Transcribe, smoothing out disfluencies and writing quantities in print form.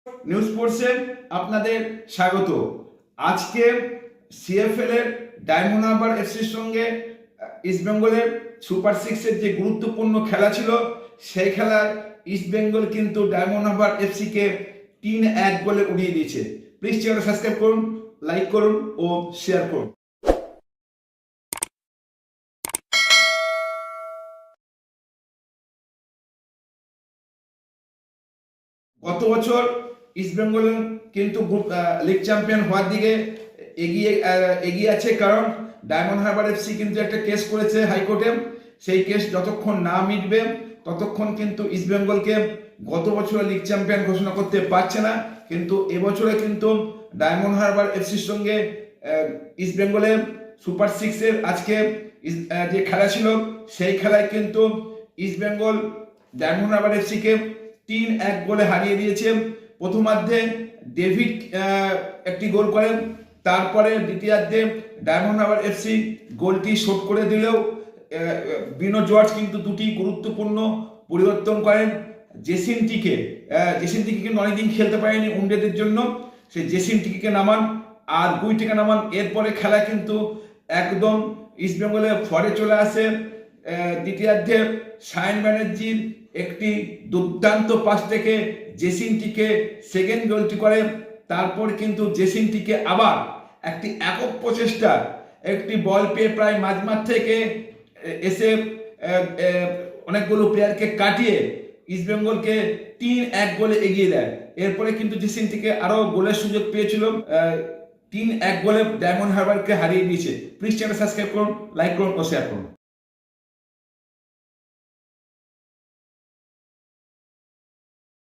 News স্পোর্টসে আপনাদের স্বাগত। আজকে সিএফএল এর ডায়মন্ড হারবার এফসির সঙ্গে ইস্টবেঙ্গলের সুপার সিক্সের যে গুরুত্বপূর্ণ খেলা ছিল, সেই খেলায় ইস্টবেঙ্গল কিন্তু ডায়মন্ড হারবার এফসিকে 3-1 গোলে উড়িয়ে দিয়েছে। প্লিজ চ্যানেলটা সাবস্ক্রাইব করুন, লাইক করুন ও শেয়ার করুন। গত বছর ইস্টবেঙ্গল কিন্তু লিগ চ্যাম্পিয়ন হওয়ার দিকে এগিয়ে আছে, কারণ ডায়মন্ড হারবার এফসি কিন্তু একটা কেস করেছে হাইকোর্টে। সেই কেস যতক্ষণ না মিটবে ততক্ষণ কিন্তু ইস্টবেঙ্গলকে গত বছর লিগ চ্যাম্পিয়ন ঘোষণা করতে পারছে না। কিন্তু এবছরে কিন্তু ডায়মন্ড হারবার এফসির সঙ্গে ইস্টবেঙ্গলের সুপার সিক্সের আজকে যে খেলা ছিল, সেই খেলায় কিন্তু ইস্টবেঙ্গল ডায়মন্ড হারবার এফসিকে 3-1 গোলে হারিয়ে দিয়েছে। প্রথমার্ধে ডেভিড একটি গোল করেন, তারপরে দ্বিতীয়ার্ধে ডায়মন্ড হারবার এফসি গোলটি শোধ করে দিলেও বিনো জর্জ কিন্তু দুটি গুরুত্বপূর্ণ পরিবর্তন করেন। জেসিনটিকে কিন্তু অনেকদিন খেলতে পারেনি উইন্ডেদের জন্য, সেই জেসিনটিকে নামান আর গুইটিকে নামান। এরপরে খেলা কিন্তু একদম ইস্টবেঙ্গলে ফরে চলে আসে। দ্বিতীয়ার্ধে সায়ন ব্যানার্জির একটি দুর্দান্ত পাস থেকে জেসিনটিকে সেকেন্ড গোলটি করে। তারপর কিন্তু জেসিনটিকে আবার একটি একক প্রচেষ্টা একটি বল পেয়ে প্রায় মাঝমাঠ থেকে এসে অনেকগুলো প্লেয়ারকে কাটিয়ে ইস্টবেঙ্গলকে 3-1 গোলে এগিয়ে দেয়। এরপরে কিন্তু জেসিনটিকে আরো গোলের সুযোগ পেয়েছিল, 3-1 গোলে ডায়মন্ড হারবারকে হারিয়ে দিয়েছে। প্লিজ চ্যানেল সাবস্ক্রাইব করুন, লাইক করুন ও শেয়ার করুন।